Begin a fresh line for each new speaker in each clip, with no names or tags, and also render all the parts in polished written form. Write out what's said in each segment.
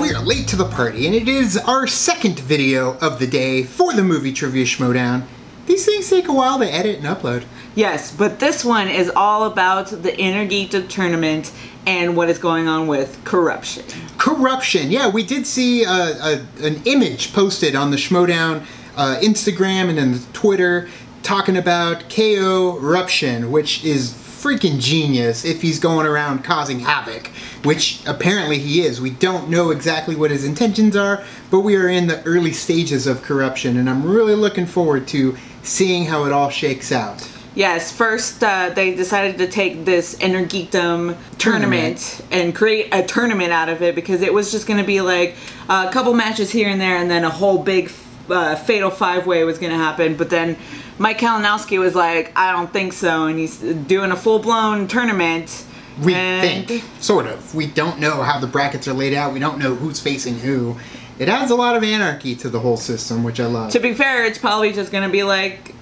we're late to the party, and it is our second video of the day for the movie trivia Schmoedown. These things take a while to edit and upload.
Yes, but this one is all about the Inner Geekdom tournament and what is going on with corruption.
Corruption, yeah, we did see an image posted on the Schmoedown Instagram and then Twitter talking about KO-ruption, which is freaking genius if he's going around causing havoc, which apparently he is. We don't know exactly what his intentions are, but we are in the early stages of corruption, and I'm really looking forward to seeing how it all shakes out.
Yes, first they decided to take this Inner Geekdom tournament and create a tournament out of it, because it was just going to be like a couple matches here and there, and then a whole big fatal five-way was going to happen. But then Mike Kalinowski was like, I don't think so, and he's doing a full-blown tournament.
We think, sort of. We don't know how the brackets are laid out. We don't know who's facing who. It adds a lot of anarchy to the whole system, which I love.
To be fair, it's probably just going to be like, in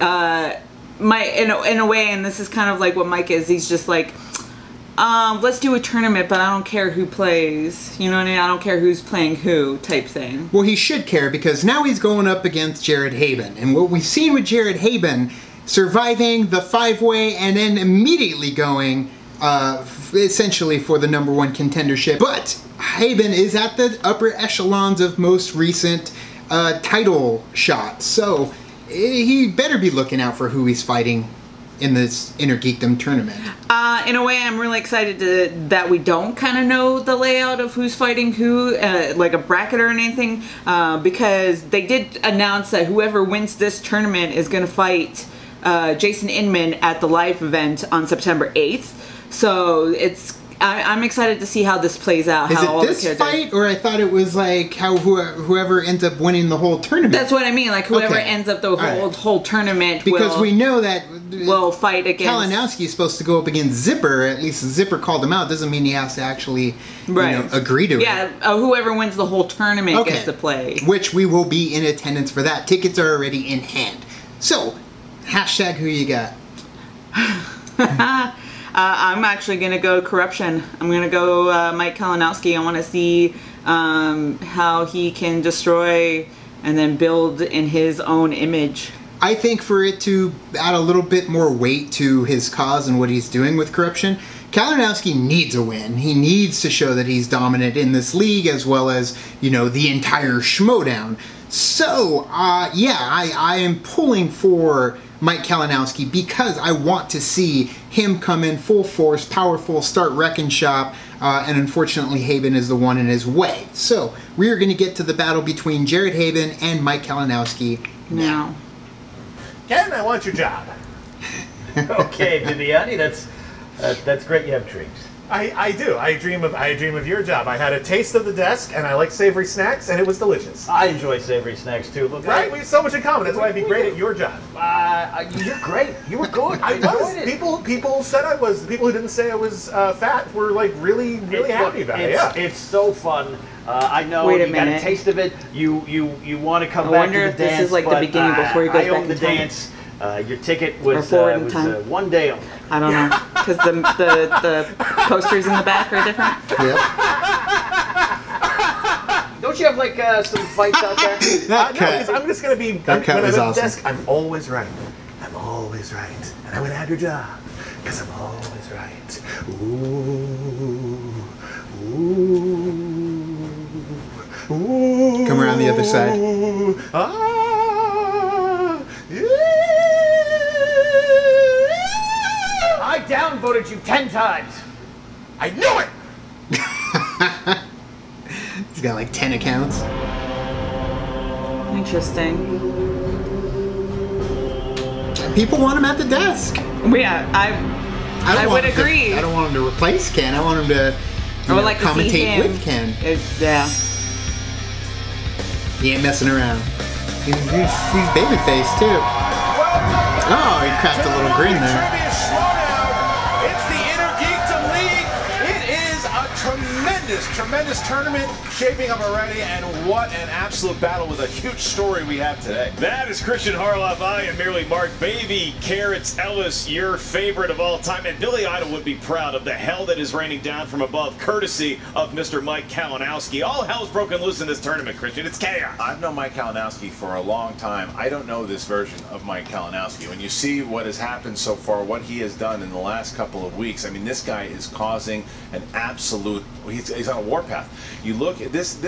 a way, and this is kind of like what Mike is, he's just like, let's do a tournament, but I don't care who plays. You know what I mean? I don't care who's playing who, type thing.
Well, he should care, because now he's going up against Jared Haibon. And what we've seen with Jared Haibon, surviving the five-way and then immediately going essentially for the #1 contendership. But Haibon is at the upper echelons of most recent title shots. So he better be looking out for who he's fighting in this Inner Geekdom tournament.
In a way, I'm really excited that we don't kind of know the layout of who's fighting who, like a bracket or anything, because they did announce that whoever wins this tournament is going to fight Jason Inman at the live event on September 8th. So I'm excited to see how this plays out.
Is it this fight, or I thought it was like how whoever ends up winning the whole tournament?
That's what I mean. Like whoever ends up the whole tournament,
because we know that
will fight against.
Kalinowski is supposed to go up against Zipper. At least Zipper called him out. Doesn't mean he has to actually, you know, agree to it.
Yeah, whoever wins the whole tournament gets to play.
Which we will be in attendance for that. Tickets are already in hand. So, hashtag who you got?
I'm actually going to go corruption. I'm going to go Mike Kalinowski. I want to see how he can destroy and then build in his own image.
I think for it to add a little bit more weight to his cause and what he's doing with corruption, Kalinowski needs a win. He needs to show that he's dominant in this league, as well as, you know, the entire Schmoedown. So, yeah, I am pulling for Mike Kalinowski, because I want to see him come in full force, powerful, start wrecking shop, and unfortunately Haibon is the one in his way. So we are going to get to the battle between Jared Haibon and Mike Kalinowski now.
Ken, I want your job.
Okay, Viviani, that's great. You have dreams.
I do. I dream of your job. I had a taste of the desk, and I like savory snacks, and it was delicious.
I enjoy savory snacks too. Look,
right? We have so much in common. That's why I'd be great at your job.
You're great. You were good.
I was. People said I was. The people who didn't say I was fat were like really happy about it. Yeah.
It's so fun. I know
Wait a
you
minute.
got a taste of it. You want to come
I
back
wonder
to
if
the dance.
this is like the beginning before he goes
I
back
own the
in time.
dance. Your ticket was
forward in time.
1 day only.
I don't know, because the posters in the back are different.
Yep.
Don't you have like some fights out there?
That
no, because I'm just gonna be.
That cut was awesome.
Desk, I'm always right. I'm always right, and I'm gonna have your job because I'm always right. Ooh.
Come around the other side.
I downvoted you 10 times.
I knew it!
He's got like 10 accounts.
Interesting.
People want him at the desk.
Yeah, I would agree.
I don't want him to replace Ken. I want him to
like to see
commentate
him.
with Ken.
Yeah.
He ain't messing around. He's babyface too. Oh, he cracked a little grin there.
It's the Inner Geekdom League. It is a tremendous
tremendous tournament shaping up already, and what an absolute battle with a huge story we have today.
That is Christian Harloff. I am merely Mark Baby Carrots Ellis, your favorite of all time. And Billy Idol would be proud of the hell that is raining down from above, courtesy of Mr. Mike Kalinowski. All hell's broken loose in this tournament, Christian. It's chaos.
I've known Mike Kalinowski for a long time. I don't know this version of Mike Kalinowski. When you see what has happened so far, what he has done in the last couple of weeks, I mean, this guy is causing an absolute, he's on a warpath. You look at this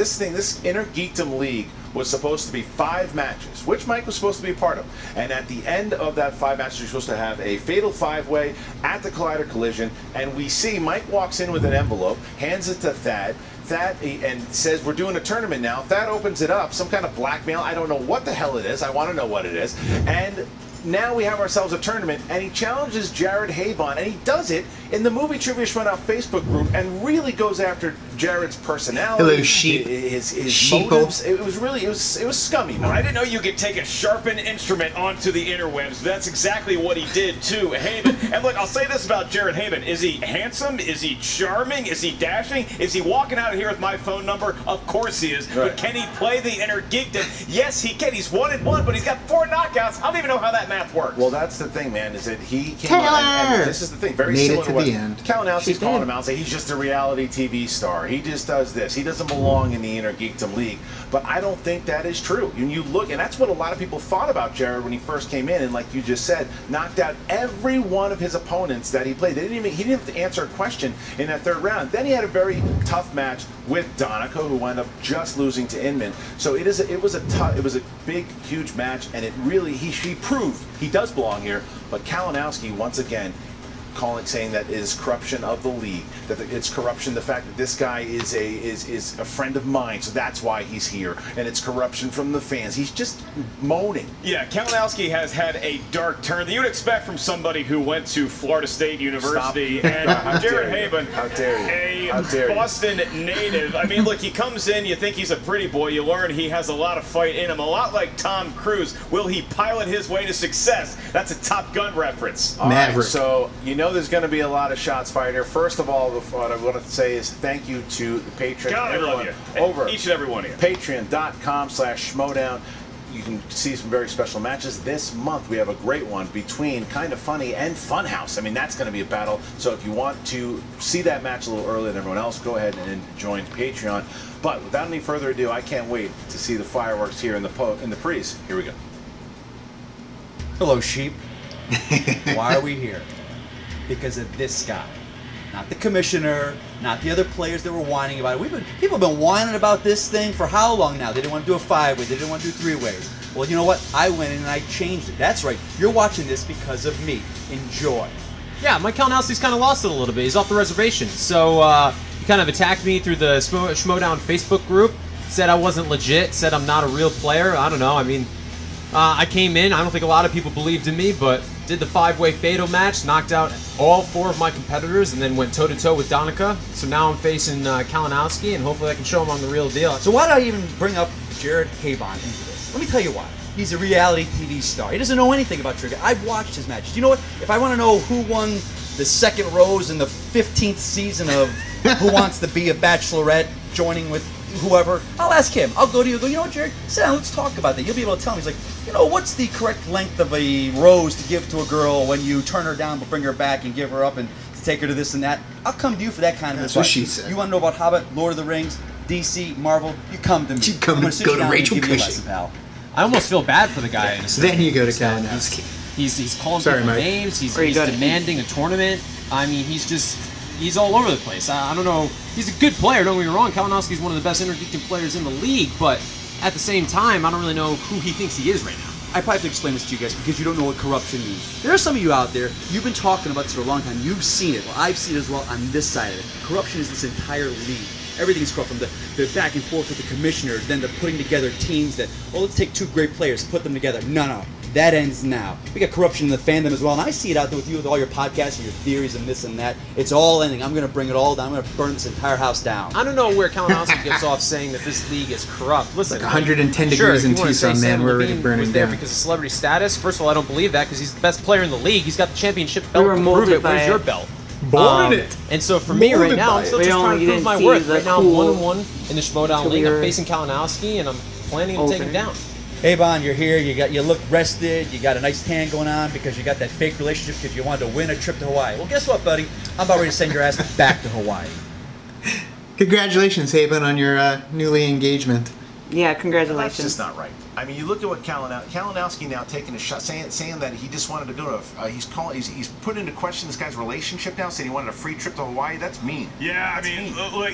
Inner Geekdom League was supposed to be 5 matches, which Mike was supposed to be a part of. And at the end of that 5 matches, you're supposed to have a fatal 5-way at the Collider Collision. And we see Mike walks in with an envelope, hands it to Thad, and says, we're doing a tournament now. Thad opens it up, some kind of blackmail. I don't know what the hell it is. I want to know what it is. And now we have ourselves a tournament, and he challenges Jared Haibon, and he does it in the Movie Trivia Schmoedown Facebook group, and really goes after Jared's personality.
Hello, sheep.
His
Sheeple.
motives. It was really, it was scummy, man.
I didn't know you could take a sharpened instrument onto the interwebs. That's exactly what he did to Haibon. And look, I'll say this about Jared Haibon. Is he handsome? Is he charming? Is he dashing? Is he walking out of here with my phone number? Of course he is.
Right.
But can he play the Inner Geekdom? Yes, he can. He's 1-1, but he's got 4 knockouts. I don't even know how that math works.
Well, that's the thing, man, is that he came out, and this is the thing, very
Made
similar
it to
to what
the end.
Kalinowski's calling him out, saying he's just a reality TV star. He just does this. He doesn't belong in the Inner Geekdom League. But I don't think that is true. And you look, and that's what a lot of people thought about Jared when he first came in, and like you just said, knocked out every one of his opponents that he played. He didn't have to answer a question in that 3rd round. Then he had a very tough match with Donica, who wound up just losing to Inman. So it was a big, huge match, and it really, he proved he does belong here. But Kalinowski, once again, saying that it is corruption of the league, that it's corruption, the fact that this guy is a friend of mine, so that's why he's here, and it's corruption from the fans. He's just moaning.
Yeah, Kalinowski has had a dark turn that you would expect from somebody who went to Florida State University.
Stop.
And Jared Haibon,
How dare you. How dare
a Boston native. I mean, look, he comes in, you think he's a pretty boy, you learn he has a lot of fight in him, a lot like Tom Cruise. Will he pilot his way to success? That's a Top Gun reference.
All right,
Maverick.
so you know there's going to be a lot of shots fired here. First of all, what I want to say is thank you to the patrons.
God, I love you.
Over
each and every one of you.
Patreon.com/Schmoedown. You can see some very special matches. This month we have a great one between Kinda Funny and Funhouse. I mean, that's going to be a battle. So if you want to see that match a little earlier than everyone else, go ahead and join Patreon. But without any further ado, I can't wait to see the fireworks here in the prees. Here we go.
Hello, sheep. Why are we here? Because of this guy. Not the commissioner, not the other players that were whining about it. People have been whining about this thing for how long now? They didn't want to do a 5-way, they didn't want to do 3-ways. Well, you know what? I went in and I changed it. That's right. You're watching this because of me. Enjoy.
Yeah, Mike Kalinowski's kind of lost it a little bit. He's off the reservation. So he kind of attacked me through the Schmoedown Facebook group, said I wasn't legit, said I'm not a real player. I don't know. I mean, I came in. I don't think a lot of people believed in me, but did the 5-way fatal match, knocked out all 4 of my competitors, and then went toe-to-toe with Donica. So now I'm facing Kalinowski, and hopefully I can show him I'm the real deal.
So why did I even bring up Jared Haibon into this? Let me tell you why. He's a reality TV star. He doesn't know anything about trivia. I've watched his matches. You know what? If I want to know who won the 2nd rose in the 15th season of Who Wants to Be a Bachelorette, joining with whoever, I'll ask him. I'll go to you and go, you know what, Jared? Sit down, let's talk about that. You'll be able to tell me. He's like, you know, what's the correct length of a rose to give to a girl when you turn her down but bring her back and give her up and to take her to this and that? I'll come to you for that kind of
That's
advice.
what she said.
You want to know about Hobbit, Lord of the Rings, DC, Marvel? You come to me.
You come
I'm gonna
to
sit
go
you
to
down and
Rachel
give you a
Cushing.
lesson, pal.
I almost feel bad for the guy. In a sense.
Then you go to
He's
Kalinowski.
he's calling
Sorry,
people
Mike.
names. He's
Or you go to
demanding a tournament. I mean, he's all over the place. I don't know. He's a good player. Don't get me wrong. Kalinowski's one of the best Inner Geekdom players in the league, but at the same time, I don't really know who he thinks he is right now.
I probably have to explain this to you guys because you don't know what corruption means. There are some of you out there, you've been talking about this for a long time. You've seen it. Well, I've seen it as well on this side of it. Corruption is this entire league. Everything is corrupt, from the back and forth with the commissioners, then the putting together teams that, oh, let's take 2 great players, put them together. No. That ends now. We got corruption in the fandom as well, and I see it out there with you with all your podcasts and your theories and this and that. It's all ending. I'm going to bring it all down. I'm going to burn this entire house down.
I don't know where Kalinowski gets off saying that this league is corrupt. Listen,
Like 110
sure,
degrees
if
in
you wanna say
Tucson, man.
Sam
We're already
Levine
burning
was there
down.
because of celebrity status. First of all, I don't believe that because he's the best player in the league. He's got the championship belt.
were
to prove
molded
it. Where's
by
your
it.
belt?
Boarded it.
And so for me right
Molded
now,
by
I'm still
it.
just trying to prove
didn't
my
see
worth.
the
Right now, I'm
cool
1-1 in the Schmoedown League. I'm facing Kalinowski, and I'm planning on taking him down.
Haibon, you're here. You look rested. You got a nice tan going on because you got that fake relationship because you wanted to win a trip to Hawaii. Well, guess what, buddy? I'm about ready to send your ass back to Hawaii.
Congratulations, Haibon, on your newly engagement.
Yeah,
That's
congratulations.
just not right. I mean, you look at what Kalinowski now taking a shot, saying that he just wanted to go to. He's put into question this guy's relationship now, saying he wanted a free trip to Hawaii. That's mean.
Yeah, I mean, look,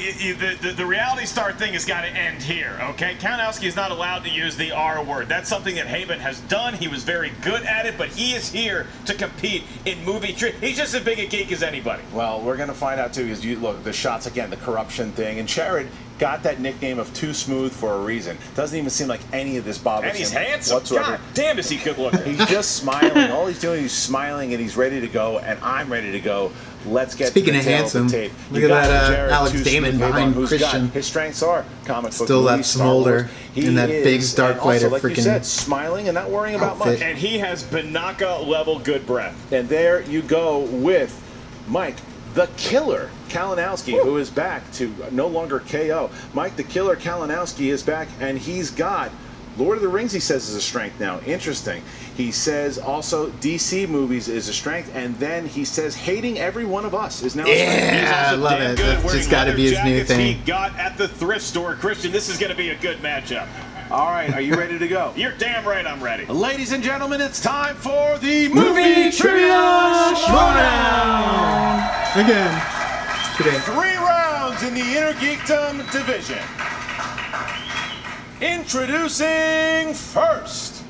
the Reality Star thing has got to end here, okay? Kalinowski is not allowed to use the R word. That's something that Haibon has done. He was very good at it, but he is here to compete in movie trip. He's just as big a geek as anybody.
Well, we're going to find out, too, because you look, the shots again, the corruption thing. And Jared got that nickname of Too Smooth for a reason. Doesn't even seem like any of this bothers him.
And he's handsome.
Whatsoever.
God damn, is he good looking.
He's just smiling. All he's doing is smiling, and he's ready to go, and I'm ready to go. Let's get
Speaking
to the
of
tail
handsome,
of the tape.
look
You
at
got
that
Jared
Alex
Too
Damon
Smooth
behind
who's
Christian.
his strengths are comic book
Still that
movies, Star Wars.
smolder
He
in that big
is,
Dark
and also,
Vader
like you
freaking
said, smiling and not worrying about
outfit.
much.
And he has Banaka level good breath.
And there you go with Mike the Killer Kalinowski, who is back to no longer KO. Mike the Killer Kalinowski is back, and he's got Lord of the Rings, he says, is a strength now. Interesting. He says also DC movies is a strength, and then he says hating every one of us is now a strength.
He's
Yeah, I
also
love
damn
it.
good
That's
wearing
just got to
leather
be his new
jackets
thing.
he got at the thrift store. Christian, this is going to be a good matchup.
All right, are you ready to go?
You're damn right I'm ready.
Ladies and gentlemen, it's time for the Movie Trivia
Schmoedown! Again. Today.
3 rounds in the Inner Geekdom division. Introducing first,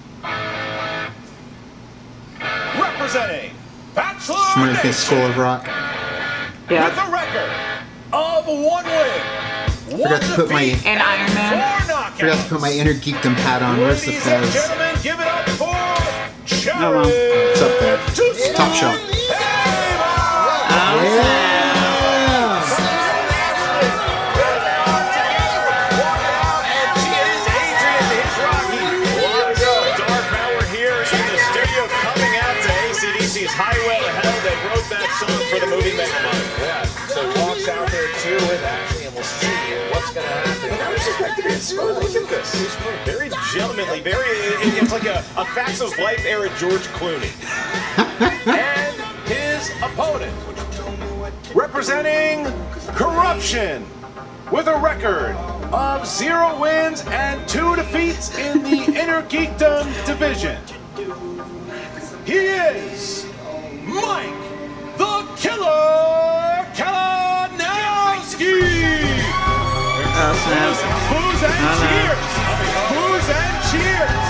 representing Bachelor
Schmoedown
Nation
School of Rock.
Yeah.
with a record of 1 win, 1
Forgot to put my-
defeat,
And Iron Man.
4 knockouts.
Forgot to put my Inner Geekdom hat on. Where's the
Ladies and
fez?
gentlemen, give it up for
Oh, well.
Jared.
It's up there.
Too
Top shelf.
Haibon.
Highway to Hell, they wrote that song for the movie Megamind.
Yeah, so he walks out there too with Ashley, and we'll see what's going to happen. And I was expecting it to look at this.
Very gentlemanly, it's like a Facts of Life era George Clooney.
And his opponent, representing Corruption, with a record of 0 wins and 2 defeats in the Inner Geekdom division. He is Mike the Killer Kalinowski. Booze and cheers. Booze and cheers.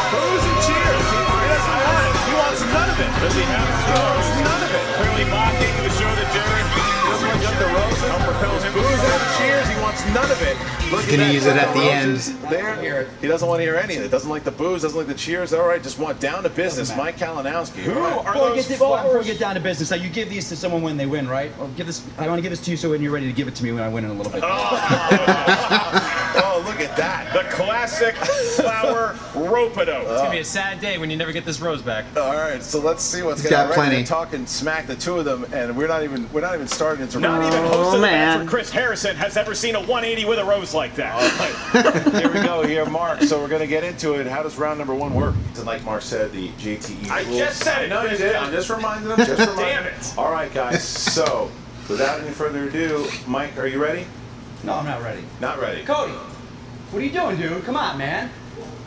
Booze and cheers. He doesn't want it. He wants none of it.
Does he have
He wants none of it.
clearly mocking the show that Jared
Doesn't want Gus the Roses.
propels him?
Booze and cheers. He wants none of it. Look
Gonna
at that.
use it at the
Roses
end.
There. He doesn't want to hear any of it. Doesn't like the booze. Doesn't like the cheers. All right, just want down to business. Mike Kalinowski. Who
are
Before we
those
get down to business, now you give these to someone when they win, right? Or give this. I want to give this to you so when you're ready to give it to me when I win in a little bit.
Oh, look at that.
The classic flower rope-a-dope.
It's gonna be a sad day when you never get this rose back.
All right, so let's see what's
He's
going
got
on.
plenty.
They're talking smack, the two of them, and we're not even starting to.
Not even host of the
man.
Bachelor, Chris Harrison, has ever seen a 180 with a rose like that.
Here we go, here, Mark. So we're going to get into it. How does round number 1 work? And like Mark said, the JTE
I
rules.
just said it.
I know you did. I'm just reminding them. Just reminding
Damn
them.
it.
All right, guys. So, without any further ado, Mike, are you ready?
No, I'm not ready.
Not ready.
Cody, what are you doing, dude? Come on, man.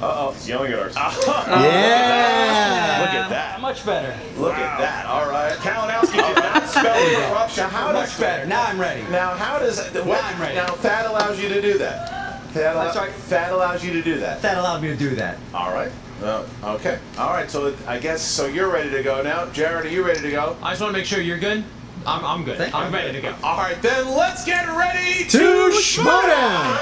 Uh-oh.
He's yelling at us.
Yeah!
Look at that.
Much better.
Look at that. All right.
Kalinowski did not spell corruption.
How does
Much better. Now I'm ready.
Now, how does what?
I'm ready.
Now, Thad allows you to do that.
I'm sorry?
Thad allows you to do that.
That allowed me to do that.
All right. Okay. All right. So I guess so. You're ready to go now, Jared. Are you ready to go?
I just want to make sure you're good. I'm good.
Thank you.
I'm ready to go.
All right. Then let's get ready
To Schmoedown!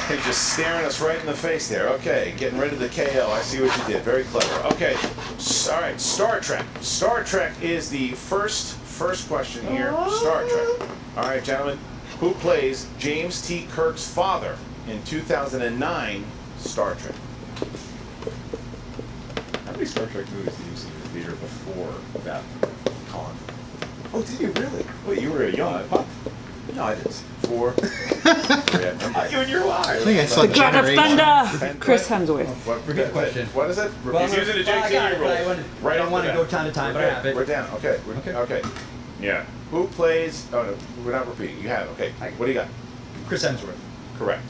He's just staring us right in the face there. Okay, getting rid of the KO. I see what you did. Very clever. Okay. All right. Star Trek. Star Trek is the first question here. Star Trek. All right, gentlemen. Who plays James T. Kirk's father in 2009 Star Trek?
How many Star Trek movies do you see?
beer before that con. Oh, did you really? Wait, you were a young pup?
No, I didn't. 4. 3,
You and your wife.
I think I saw
The God of
Generation.
Thunder. Chris Hemsworth.
Repeat the question.
What is it?
Well,
He's using a
I got it,
JT
but I
rule.
wanted-
Right
I
off
don't want
the
to go
bat.
time to time, but I have it.
We're down. Okay. Okay.
Yeah.
Who plays? Oh no, we're not repeating. You have. Okay. What do you got?
Chris Hemsworth.
Correct.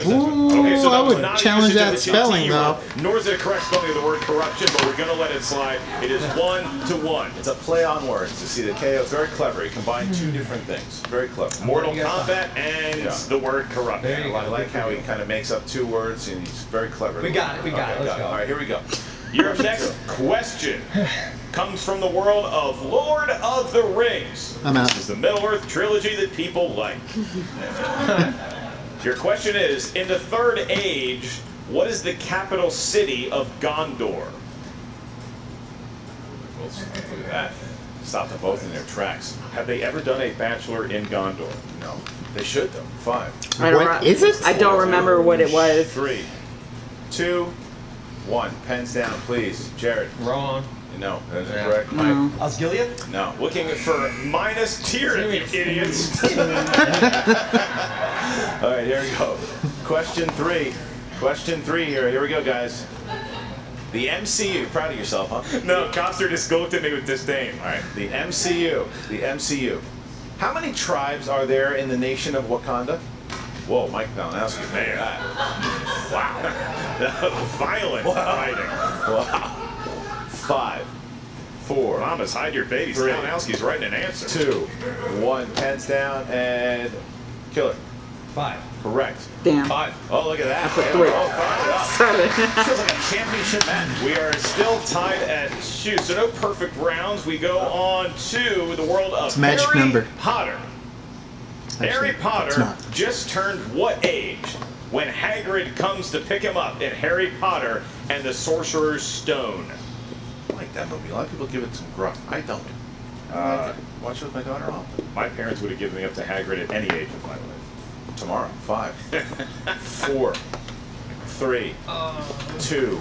Ooh,
Okay, so
I
that was
would
not a
challenge
usage of
that
the
spelling,
JT
though.
rule, nor is it a correct spelling of the word corruption, but we're going to let it slide. It is 1-1.
It's a play on words. You see the KO. It's very clever. He combined two different things. Very clever.
Mortal
You got
Kombat and
Yeah.
the word corrupt.
There you
I
go.
like how he kind of makes up two words, and he's very clever.
We got it.
Okay,
Let's go.
All right, here we go.
Your next question comes from the world of Lord of the Rings.
I'm out.
This is the Middle-earth trilogy that people like. Your question is, in the Third Age, what is the capital city of Gondor?
Look at that. Stop them both in their tracks.
Have they ever done a Bachelor in Gondor?
No, they should though. 5.
What is it?
I don't remember what it was.
3.
2, 1. Pens down, please. Jared.
Wrong.
No, that isn't
Yeah.
correct. Mike.
Osgiliath?
No.
Looking for minus tier, you idiots.
All right, here we go. Question 3. Question 3 here. Here we go, guys. The MCU. Proud of yourself, huh?
No, Coster just looked at me with disdain.
All right. The MCU. The MCU. How many tribes are there in the nation of Wakanda? Whoa, Mike Kalinowski.
Man.
That.
Wow. That was violent hiding.
Wow. 5, 4,
Mamas, hide your babies.
3,
Kalinowski's writing an answer.
2, 1. Pens down and killer.
5.
Correct.
Damn.
5. Oh, look at that.
put 3.
Oh, 5.
7.
Feels like a championship match.
We are still tied at 2, so no perfect rounds. We go on to the world of
It's a magic
Harry
number.
Potter. Harry
it's
Potter
not.
just turned what age when Hagrid comes to pick him up in Harry Potter and the Sorcerer's Stone?
I like that movie. A lot of people give it some gruff. I don't. Watch it with my daughter often.
My parents would have given me up to Hagrid at any age of my life.
Tomorrow. 5, 4, 3, 2,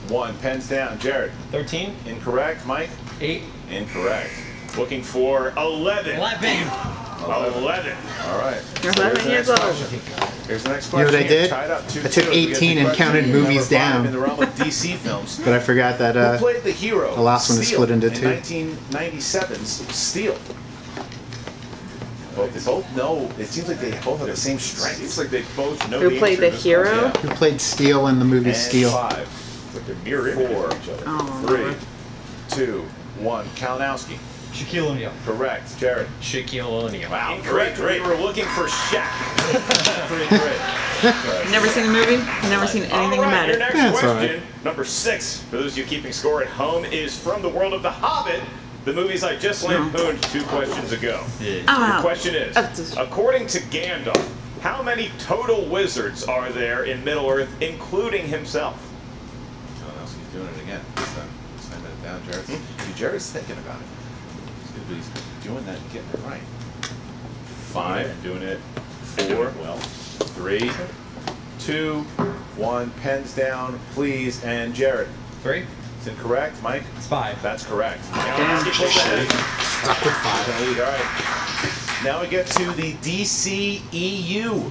1. Pens down. Jared.
13.
Incorrect. Mike.
8.
Incorrect.
Looking for 11.
11.
11.
All right.
You're
So
11
here's the
years
next
old.
question. Here's the next
You know
question.
what I did?
Tied up 2-2.
I took
We get
18 and
question
counted
number
movies
5
down.
In the realm of DC films.
But I forgot that
Who played the hero?
the last one is
Steel
split into
in
two.
1997's Steel. Well, they both know. It seems like they both have the same strength.
Seems like they both know
Who
the
played
answer
the
to this
hero?
question.
who played Steel in the movie
And
Steel.
5,
It's like they're mirror images
4,
of each other.
Oh,
3, 2, 1. Kalinowski.
Shaquille O'Neal.
Correct. Jared.
Shaquille O'Neal.
Wow.
Incorrect. We were looking for Shaq.
3-3.
Never seen the movie. Never seen anything
All right,
about
your
it.
next
Yeah, it's all
question, number 6, for those of you keeping score at home, is from the world of The Hobbit, the movies I just lampooned 2 questions ago. Your
Oh,
question is, according to Gandalf, how many total wizards are there in Middle-earth, including himself?
Kalinowski's doing it again. This time. Slam it down, Jared. See, Jared's thinking about it. He's doing that and getting it right. 5,
Doing it.
4,
Well,
3, 2, 1. Pens down, please. And Jared.
3.
It's incorrect. Mike?
It's 5.
That's correct.
Damn.
Stuck with 5. All right. Now we get to the DCEU.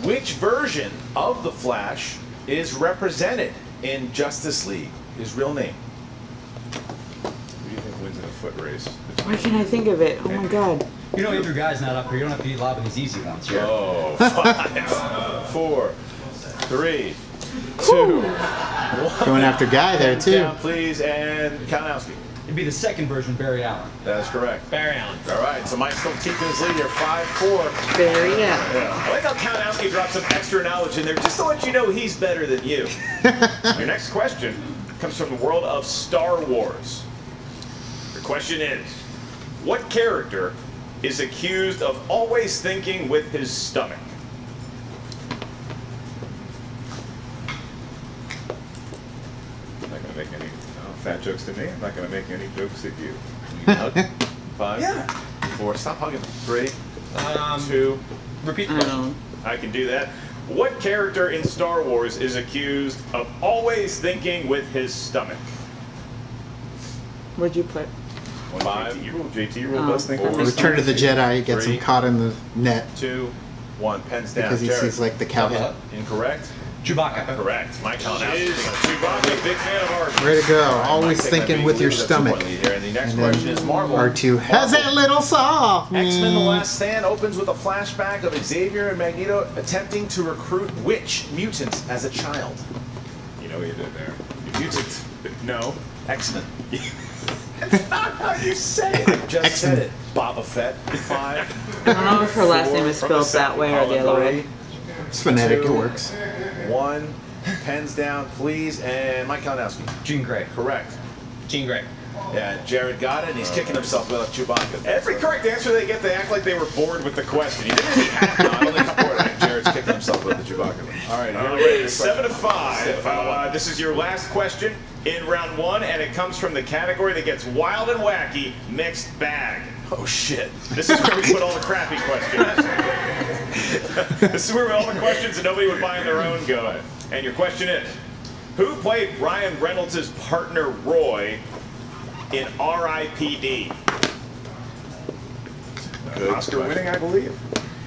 Which version of the Flash is represented in Justice League? His real name.
who do you think wins in a foot race?
Why can't I think of it? Oh my god.
You know Andrew Guy's not up here. You don't have to be lobbing these easy ones here.
Oh, 5, 4, 3, 2, 1.
Going after Guy there
Hands
too.
down, please, and Kalinowski.
It'd be the second version, Barry Allen.
That is correct.
Barry Allen.
All right, so Mike's still keeping his lead here, 5-4.
There you go.
I like how Kalinowski dropped some extra knowledge in there just to let you know he's better than you. Your next question comes from the world of Star Wars. Your question is, what character is accused of always thinking with his stomach? I'm not going to make any fat jokes to me. I'm not going to make any jokes at you.
Hug. 5,
Yeah.
4. Stop hugging. 3,
Um,
2.
repeat the question.
I can do that. What character in Star Wars is accused of always thinking with his stomach?
What'd you put?
5,
You rolled JT. You rolled best thing.
Four.
Return of the Jedi gets him
3,
caught in the net
2, 1. Pens down.
because he
Jared.
sees like the cowhead.
Incorrect.
Chewbacca.
Correct. Mike Kalinowski.
Is Chewbacca, big fan of ours.
Way to go.
All right,
Always
Mike taking a
thinking
big
with your
lead with a
stomach.
2-point lead here. And the next
And
question
then
is Marvel.
R2 has that little saw.
X-Men The Last Stand opens with a flashback of Xavier and Magneto attempting to recruit which mutant as a child?
You know what you did there.
Mutant.
No.
X-Men. That's not how you say it. I just
X-Men.
said it. Boba Fett. 5.
I don't know if her last name is
From the
spelled that way or the other way.
It's phonetic. It works.
1. Pens down, please. And Mike Kalinowski.
Jean Grey.
Correct.
Jean Grey.
Yeah, Jared got it, and he's kicking himself with Chewbacca.
Every correct answer they get, they act like they were bored with the question. You didn't even have
No, I don't think I'm bored. I think Jared's kicking himself with the Chewbacca. All right,
All
here we
right, 7 to 5.
Final one.
This is your last question in round 1, and it comes from the category that gets wild and wacky, mixed bag.
Oh, shit.
This is where we put all the crappy questions. This is where all the questions that nobody would buy on their own go. And your question is, who played Ryan Reynolds' partner Roy in R.I.P.D.?
Good
Oscar
question.
winning, I believe.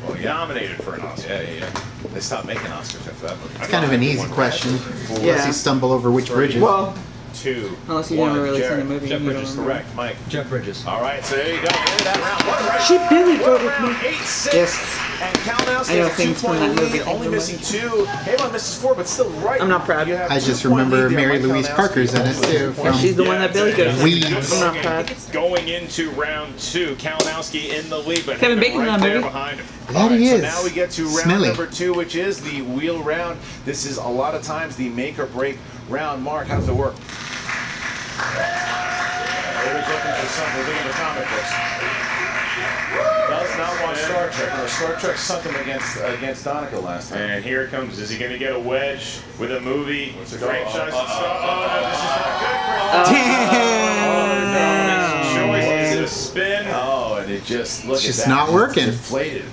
Well, yeah.
Nominated for an Oscar.
Yeah. They stopped making Oscars after that movie.
It's kind of an easy question. Unless
Yeah.
you stumble over which bridges.
Well,
2,
unless you've
1.
never really seen
Jared.
the movie.
Jeff
you don't
Bridges,
remember.
Correct, Mike.
Jeff Bridges.
All right, so there you go. End of that round. What a round.
She really
What a
voted
round.
me.
8-6.
Yes.
And Kalinowski
I know
has a
things from
2-point
that
lead,
movie.
only
Thank you
missing 2. Haibon misses 4, but still right.
I'm not proud.
You have
I just
2-point
remember
lead there.
Mary
Mike
Louise
Kalinowski
Parker's in it,
also
too,
has a
from
point.
She's the one that Billy goes to.
Weeds.
I'm not proud.
Going into round 2, Kalinowski in the lead, but
Kevin
Haibon
Bacon's
right
on
there
movie.
behind him.
That
All right,
he
so
is.
now we get to round
Smelly.
number 2, which is the wheel round. This is a lot of times the make or break round. Mark, how does it work? Always looking for something big in the comic books. Does not want Star Trek. No, Star Trek sunk him against Donica last time.
And here it comes. Is he going to get a wedge with a movie
it go?
franchise? Oh, no, this is not good.
Oh,
Choice is a spin.
Oh, and it just look
It's
at
just
that.
not working.
Deflated.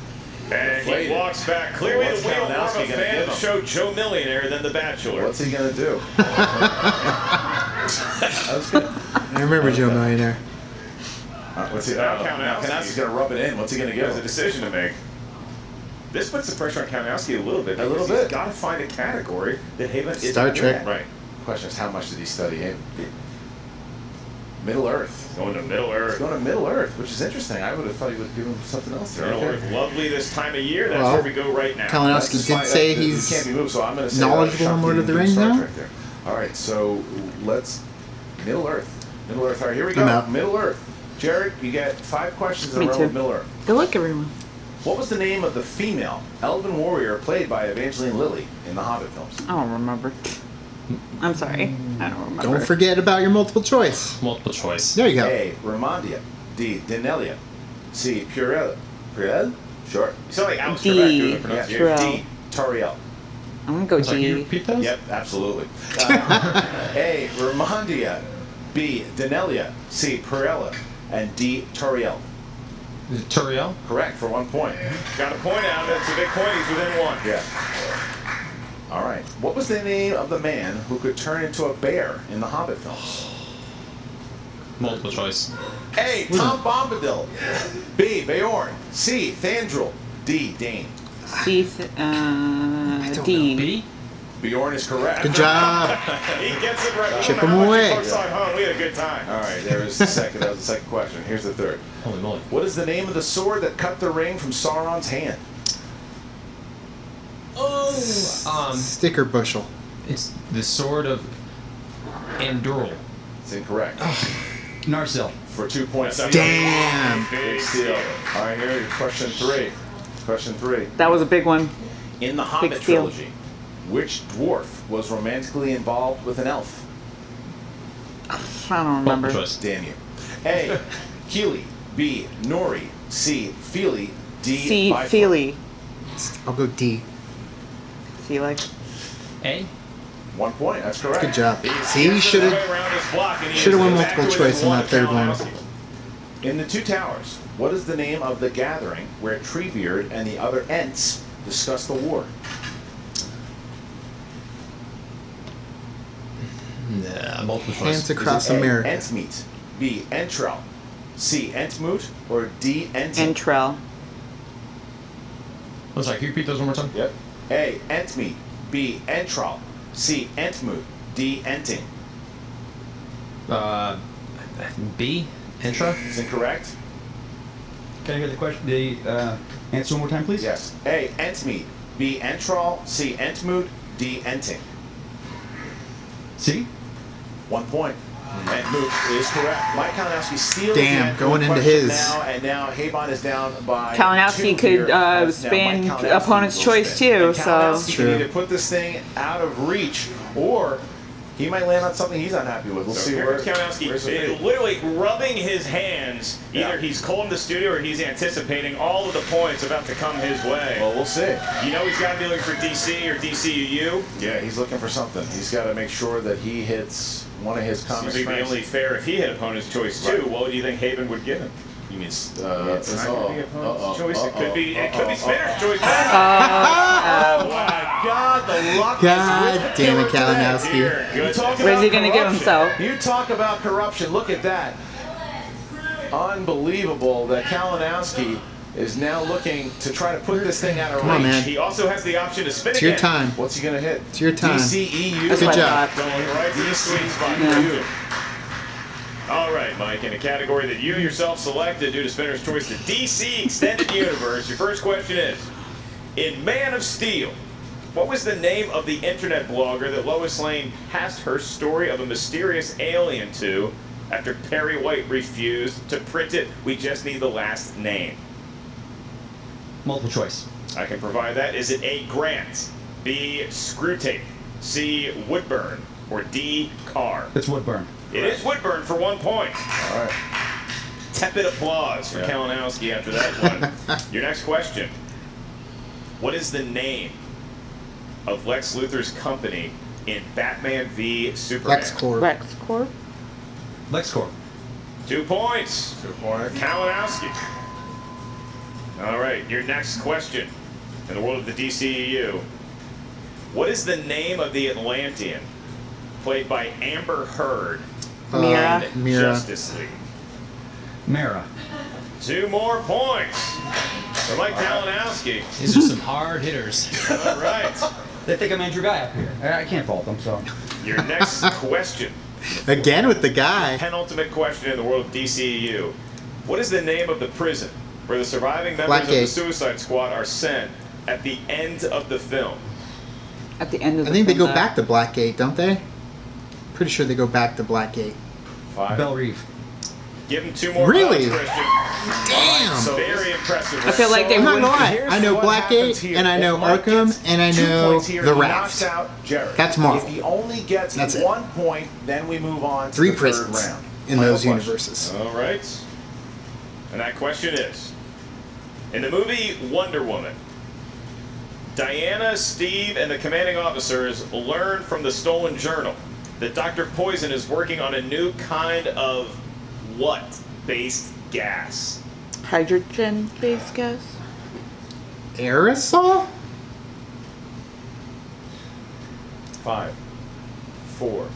And he
Deflated.
walks back. Clearly
What's
the wheel more of
Kalinowski
a
gonna
fan
give
of the
him?
show Joe Millionaire than The Bachelor.
What's he gonna do? That was good.
I remember Joe Millionaire.
What's he?
Now
Now
Kalinowski's
Kalinowski's gonna rub it in. What's he gonna
He has a
give?
decision to make. This puts the pressure on Kalinowski a little bit.
A little
because
bit.
He's got to find a category that Haibon isn't
Star
good
Trek.
at. Right.
Question is, how much did he study? Middle Earth.
Going to Middle
He's
Earth.
going to Middle Earth, which is interesting. I would have thought he would give him something else there.
Middle
Okay.
Earth, lovely this time of year. That's
Well,
where we go right now.
Kalinowski
That's
did
fine.
say
He
he's
can't be moved, so I'm going to say
knowledgeable
shocked
in
he
Lord of
didn't
the
do
Rings
Star
now?
Trek there. All right, so let's Middle Earth. Middle Earth. All right, here we
I'm
go.
out.
Middle Earth. Jared, you get 5 questions in
Me
a row
too.
with Middle Earth.
Good luck, everyone.
What was the name of the female elven warrior played by Evangeline Lilly in the Hobbit films?
I don't remember. I'm sorry. I don't remember.
Don't forget about your multiple choice.
Multiple choice.
There you go.
A. Ramondia. D. Denelia. C. Purell. Purell? Sure.
You sound like Alex
D.
Trebek doing the
Yeah.
pronunciation.
Purell.
D. Tariel.
I'm gonna go
Sorry, can you
G.
repeat those?
Yep, absolutely. A. Ramondia. B. Denelia. C. Purella. And D. Tariel.
Is it Turiel?
Correct for 1 point.
Got a point out. It's a big point. He's within 1.
Yeah. All right. What was the name of the man who could turn into a bear in the Hobbit films?
Multiple choice.
A. Tom Bombadil. B. Beorn. C. Thandril. D. Dane.
C. D.
B?
Beorn is correct.
Good job.
He gets it right.
Chip
No matter
him
what
away.
you folks on home, we had a good time.
All right, there was the second. That was the second question. Here's the third.
Holy moly.
What is the name of the sword that cut the ring from Sauron's hand?
Oh!
Sticker bushel.
It's the sword of Anduril.
It's incorrect.
Narsil.
For 2 points.
Damn.
Big steal. All right, here, question 3. Question 3.
That was a big one.
In the Hobbit
steal.
trilogy, which dwarf was romantically involved with an elf?
I don't remember.
Multiple choice.
Damn you. A. Keely. B. Nori. C. Feely. D.
C.
Bifrost.
Feely.
I'll go D.
Feely.
A?
1 point. That's correct.
Good job.
He's
See, you should have.
have
Should've won multiple choice in that third one.
In the Two Towers, what is the name of the gathering where Treebeard and the other Ents discuss the war?
Nah, multiple choice.
Hands across
Is it A,
America.
Ents meet. B. Entrel, C. Entmoot, or D. Enting?
Entrel.
I'm sorry, can you repeat those one more time?
Yep. A. Entmeat, B. Entrel, C. Entmoot, D. Enting?
B. Intra?
Is incorrect.
Can I hear the question? The answer one more time, please?
Yes. A. Entmeat, B. Entrol, C. Entmoot, D. Enting?
C?
1 point. Entmoot is correct. Mike Kalinowski steals
Damn,
the
going into
question
his.
now, and now Haibon is down by
Kalinowski
2
could
here, as now
spin
Mike Kalinowski
opponent's
will
choice
spin.
too,
And
so.
Kalinowski
True.
can either put this thing out of reach, or he might land on something he's unhappy with. We'll see
Here
where
comes Kalinowski
where's the fate.
literally rubbing his hands.
Yeah.
Either he's cold in the studio or he's anticipating all of the points about to come his way.
Well, we'll see.
You know he's got to be looking for DC or DCUU.
Yeah, he's looking for something. He's got to make sure that he hits one of his
Seems
comic
to be
strengths.
only fair if he had opponent's choice too.
Right.
What do you think Haibon would give him?
You mean
It's not going to be opponent's choice. It could be Spinner's choice.
Oh my God, the luck
God
is with the
damn it,
killer today.
Kalinowski.
Dear goodness.
You talk
Where's he
about
gonna give
corruption.
himself?
You talk about corruption. Look at that. Unbelievable that Kalinowski is now looking to try to put this thing out of
Come on,
reach.
man.
He also has the option to spin
It's
again.
your time.
What's he going to hit?
It's your time.
DCEU.
That's
Good
what
job.
I thought.
Going right to the sweet spot for you. All right, Mike, in a category that you yourself selected due to Spinner's choice, the DC Extended Universe, your first question is, in Man of Steel, what was the name of the internet blogger that Lois Lane passed her story of a mysterious alien to after Perry White refused to print it? We just need the last name.
Multiple choice.
I can provide that. Is it A, Grant, B, Screwtape, C, Woodburn, or D, Carr?
It's Woodburn.
It is Woodburn for 1 point.
All right.
Tepid applause for
Yeah.
Kalinowski after that one. Your next question. What is the name of Lex Luthor's company in Batman v Superman?
LexCorp.
LexCorp.
LexCorp.
2 points.
2 points.
Kalinowski. All right, your next question. In the world of the DCEU, what is the name of the Atlantean played by Amber Heard
Mira.
in
Mira.
Justice League?
Mara.
2 more points for Mike Kalinowski.
These are some hard hitters.
All right.
They think I'm Andrew Guy up here. I can't fault them, so.
Your next question.
Again with the guy.
Penultimate question in the world of DCEU. What is the name of the prison where the surviving members of the
Blackgate.
Suicide Squad are sent at the end of the film?
At the end of
I
the
think they
film,
go back to Blackgate, don't they? Pretty sure they go back to Blackgate.
5.
Belle Reeve.
Give him 2 more
Really?
votes, Christian.
Damn!
So
Very impressive.
I feel like they
I'm not
would.
gonna lie.
Here's
I know
what happens
Blackgate,
here.
and I know
If Mike
Arkham,
gets
and I
2
know
points here,
the
he
Raft.
knocks out Jared.
That's Marvel.
If he only gets
That's it.
1 point, then we move on to
3
the
prisons
third round.
in
Final
those
question.
universes.
All right. And that question is, in the movie Wonder Woman, Diana, Steve, and the commanding officers learn from the stolen journal that Dr. Poison is working on a new kind of what-based gas?
Hydrogen-based gas.
Aerosol?
5, 4,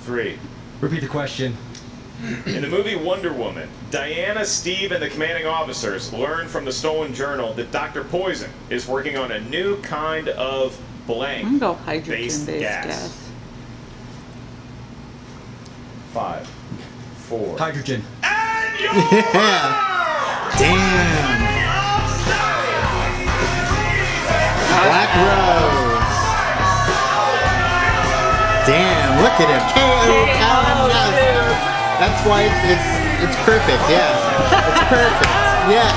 3.
Repeat the question.
In the movie Wonder Woman, Diana, Steve, and the commanding officers learn from the stolen journal that Dr. Poison is working on a new kind of blank
I'm gonna go
based
hydrogen-based
gas.
gas.
5, 4.
Hydrogen.
Yeah. Damn. Black Rose. Damn, look at him. KO Kalinowski. That's why it's perfect, yeah. It's perfect. Yes.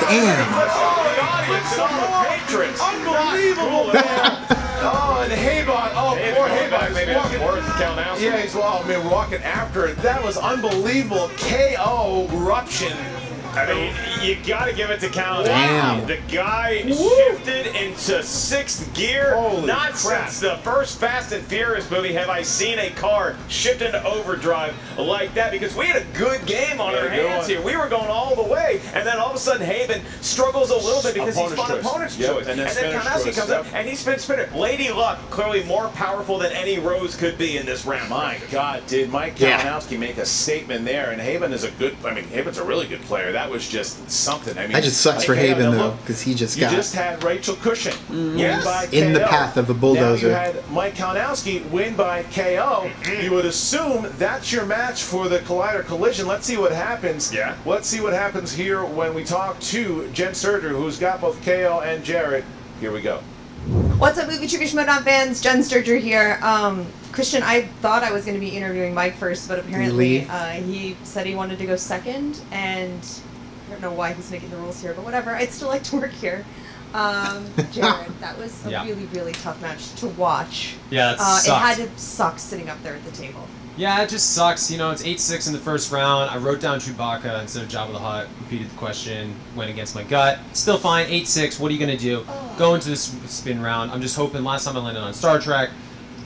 Damn.
Unbelievable, man. Oh, and Haibon. Oh, poor Haibon.
Maybe that's worth Kalinowski.
Yeah, he's, well, I mean, walking after it. That was unbelievable. KO eruption
I mean, you got to give it to Kalinowski.
Damn.
The guy shifted into sixth gear.
Holy
Not
crap.
since the first Fast and Furious movie have I seen a car shift into overdrive like that, because we had a good game on our hands here. We were going all the way, and then all of a sudden Haibon struggles a little bit because he's on opponent's choice.
And then
Kalinowski comes up and he spins spinner. Lady Luck, clearly more powerful than any Rose could be in this round.
My God, did Mike Kalinowski make a statement there? And Haibon is a good, I mean, Haibon's a really good player. That was just something. I mean,
That just sucks for
KO,
Haibon,
now
though,
look,
because he just
you
got
just had Rachel Cushing win by KO.
in the path of a bulldozer.
Now you had Mike Kalinowski win by KO. You would assume that's your match for the Collider Collision. Let's see what happens.
Yeah.
Let's see what happens here when we talk to Jen Sturger, who's got both KO and Jarrett. Here we go.
What's up, Movie Trivia Schmoedown fans? Jen Sturger here. Christian, I thought I was going to be interviewing Mike first, but apparently he said he wanted to go second, and I don't know why he's making the rules here, but whatever. I'd still like to work here. Jared, that was a really, really tough match to watch.
Yeah, that
it had
sucked.
to suck sitting up there at the table.
Yeah, it just sucks. You know, it's 8-6 in the first round. I wrote down Chewbacca instead of Jabba the Hutt. Repeated the question. Went against my gut. Still fine. 8-6. What are you going to do? Go into this spin round. I'm just hoping. Last time I landed on Star Trek,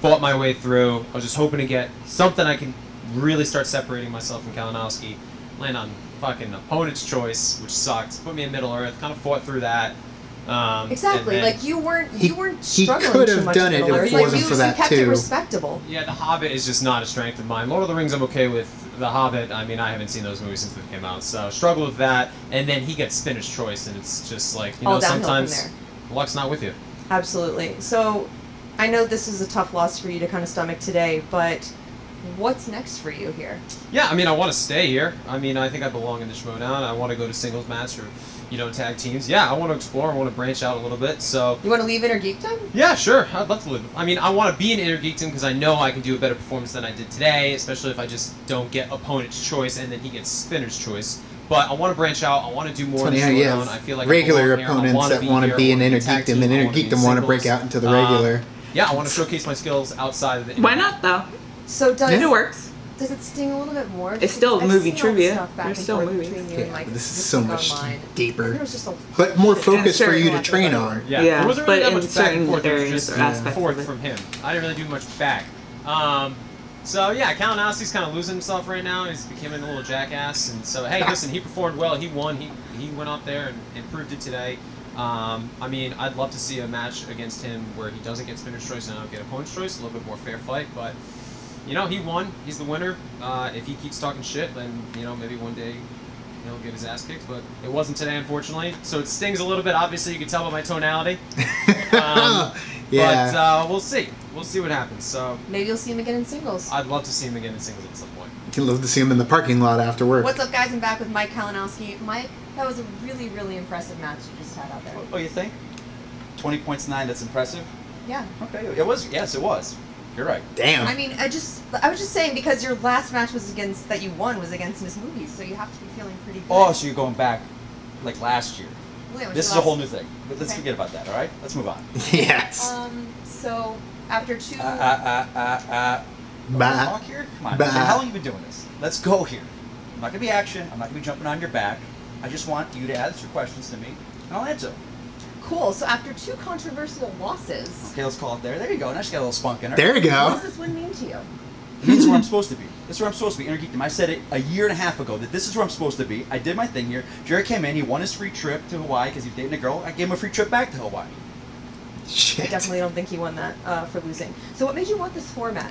fought my way through. I was just hoping to get something I can really start separating myself from Kalinowski. Land on fucking opponent's choice, which sucked. Put me in Middle Earth. Kind of fought through that.
Exactly.
Like
you weren't
he
struggling
could
too
have
much
done
in
it
Middle
if
Earth.
it wasn't
you,
for that
you kept
too.
it respectable.
Yeah, The Hobbit is just not a strength of mine. Lord of the Rings, I'm okay with. The Hobbit, I mean, I haven't seen those movies since they came out, so struggle with that. And then he gets spinner's choice, and it's just like, you know, sometimes luck's not with you.
Absolutely. So, I know this is a tough loss for you to kind of stomach today, but what's next for you here?
Yeah, I mean, I want to stay here. I mean, I think I belong in the Schmoedown. I want to go to singles match or, you know, tag teams. Yeah, I want to explore. I want to branch out a little bit. So
you want to leave Inner Geekdom?
Yeah, sure. I'd love to live. I mean, I want to be in Inner Geekdom because I know I can do a better performance than I did today, especially if I just don't get opponent's choice and then he gets spinner's choice. But I want to branch out. I want to do more in the Schmoedown. I feel like
regular
I belong here.
opponents that want to be in Inner Geekdom, and Inner Geekdom want to break out into the regular.
Yeah, I want to showcase my skills outside of the.
Why not though?
So
it works.
Does it sting a little bit more?
It's still
I've
movie
seen
trivia.
all the stuff back
There's
and
still
forth
movies.
between you and Mike
This is so much
online.
deeper,
There was just a
but more focus for you to train on.
Yeah,
Yeah,
there wasn't really
but
that
in
much back and
certain
forth. It was
areas
just
or aspects
forth
of it.
from him. I didn't really do much back. So yeah, Kalinowski's kind of losing himself right now. He's becoming a little jackass, and so hey, listen, he performed well. He won. He went out there and proved it today. I mean, I'd love to see a match against him where he doesn't get spinner's choice and I don't get opponent's choice. A little bit more fair fight, but you know, he won. He's the winner. If he keeps talking shit, then you know, maybe one day he'll get his ass kicked. But it wasn't today, unfortunately. So it stings a little bit. Obviously, you can tell by my tonality.
Yeah.
But we'll see. We'll see what happens. So
maybe you'll see him again in singles.
I'd love to see him again in singles at some point.
You'd love to see him in the parking lot after work.
What's up, guys? I'm back with Mike Kalinowski. Mike, that was a really, really impressive match you just had out there.
Oh, you think? 20 points 9, that's impressive?
Yeah.
Okay, it was, yes, it was. You're right.
Damn.
I mean, I was just saying because your last match was against that you won was against Miss Movies, so you have to be feeling pretty good.
Oh, so you're going back like last year.
Well, yeah,
This is a whole new thing. But let's forget about that, all right? Let's move on.
Yes.
So after two.
Talk here? Come on.
Bah.
How long have you been doing this? Let's go here. I'm not gonna be action. I'm not gonna be jumping on your back. I just want you to answer questions to me, and I'll answer them.
Cool. So after two controversial losses.
Okay, let's call it there. There you go. Now she's got a little spunk in her.
There you go.
What does this win mean to you?
It means where I'm supposed to be. This is where I'm supposed to be. Inner Geekdom. I said it a year and a half ago that this is where I'm supposed to be. I did my thing here. Jared came in. He won his free trip to Hawaii because he was dating a girl. I gave him a free trip back to Hawaii.
I definitely don't think he won that for losing. So what made you want this format?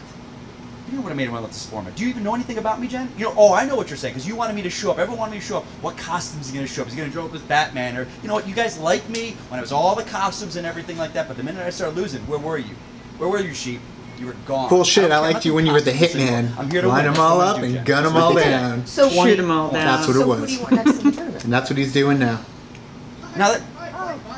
You know what I made him want this format. Do you even know anything about me, Jen? You know, oh, I know what you're saying, because you wanted me to show up. Everyone wanted me to show up. What costumes is he going to show up? Is he going to show up as Batman? Or, you know what, you guys liked me when it was all the costumes and everything like that, but the minute I started losing, where were you? Where were you, sheep? You were gone.
Bullshit, I liked you when you were the hitman.
I'm here to
line
win.
them all
That's
up
what I do,
and
Jen.
gun them
That's
all
what they
down.
So
shoot them all down.
That's what it
so
was.
who do you want next in the tournament?
And that's what he's doing now.
Now that...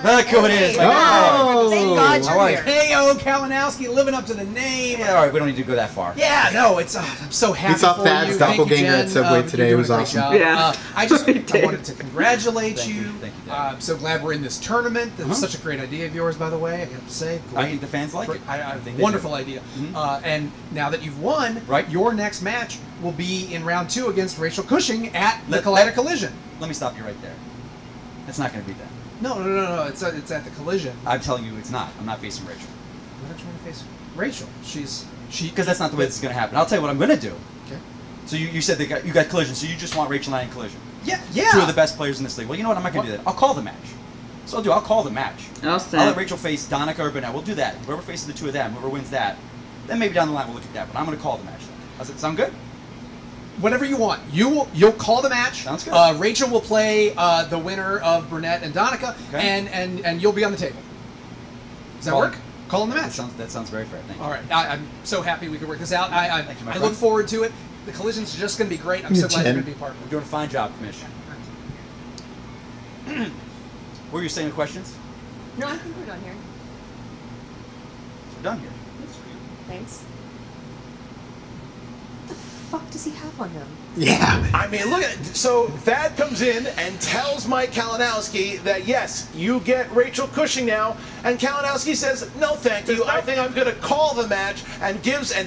Look who it is.
Hey,
Oh.
thank God
How
you're
are you?
here.
K.O. Kalinowski, living up to the name.
Yeah, all right, we don't need to go that far.
Yeah, no, it's I'm so happy
We saw
for
Thad's
you. Thank you,
doppelganger
Jen.
at Subway today.
You're
It was
doing a great
awesome.
job.
Yeah.
I just
We
I
did.
wanted to congratulate
Thank
you.
you. Thank you, Dad.
I'm so glad we're in this tournament. That's such a great idea of yours, by the way. I have to say,
I
great.
think the fans like it.
I
think they
wonderful
do.
idea.
Mhm.
And now that you've won,
Right.
your next match will be in round 2 against Rachel Cushing at the
Let-
Collider Collision.
Let me stop you right there. It's not going to be that.
No. It's at the Collision.
I'm telling you, it's not. I'm not facing Rachel.
Why don't you want to face Rachel? She
Because that's not the way this is going to happen. I'll tell you what I'm going to do.
Okay.
So you said you got Collision, so you just want Rachel and I in Collision.
Yeah.
2 of the best players in this league. Well, you know what? I'm not going to do that. I'll call the match. So I'll call the match.
I'll
I'll let Rachel face Donica or Burnett. We'll do that. Whoever faces the 2 of them, whoever wins that, then maybe down the line we'll look at that. But I'm going to call the match. Does it sound good?
Whatever you want. You'll call the match.
Sounds good.
Rachel will play the winner of Burnett and Donica,
Okay.
and you'll be on the table. Does that
Call-
work? Calling the
That
match.
sounds very fair. Thank you.
All right. I'm so happy we could work this out. I
Thank you, my
look
friend.
forward to it. The collision's just going to be great. I'm so glad you're going to be a part of
You're
it.
doing a fine job, Commissioner. Were you saying questions?
No, I think we're done here.
We're done here.
Thanks. What the fuck does he have on them?
Yeah.
I mean, look at it. So Thad comes in and tells Mike Kalinowski that, yes, you get Rachel Cushing now. And Kalinowski says, no, thank you. I think I'm going to call the match, and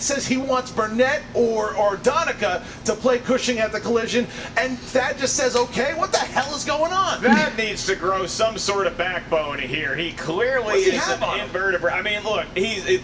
says he wants Burnett or Donica to play Cushing at the Collision. And Thad just says, okay, what the hell is going on?
That needs to grow some sort of backbone here. He clearly
What's he
is
have on
an
him?
invertebrate. I mean, look,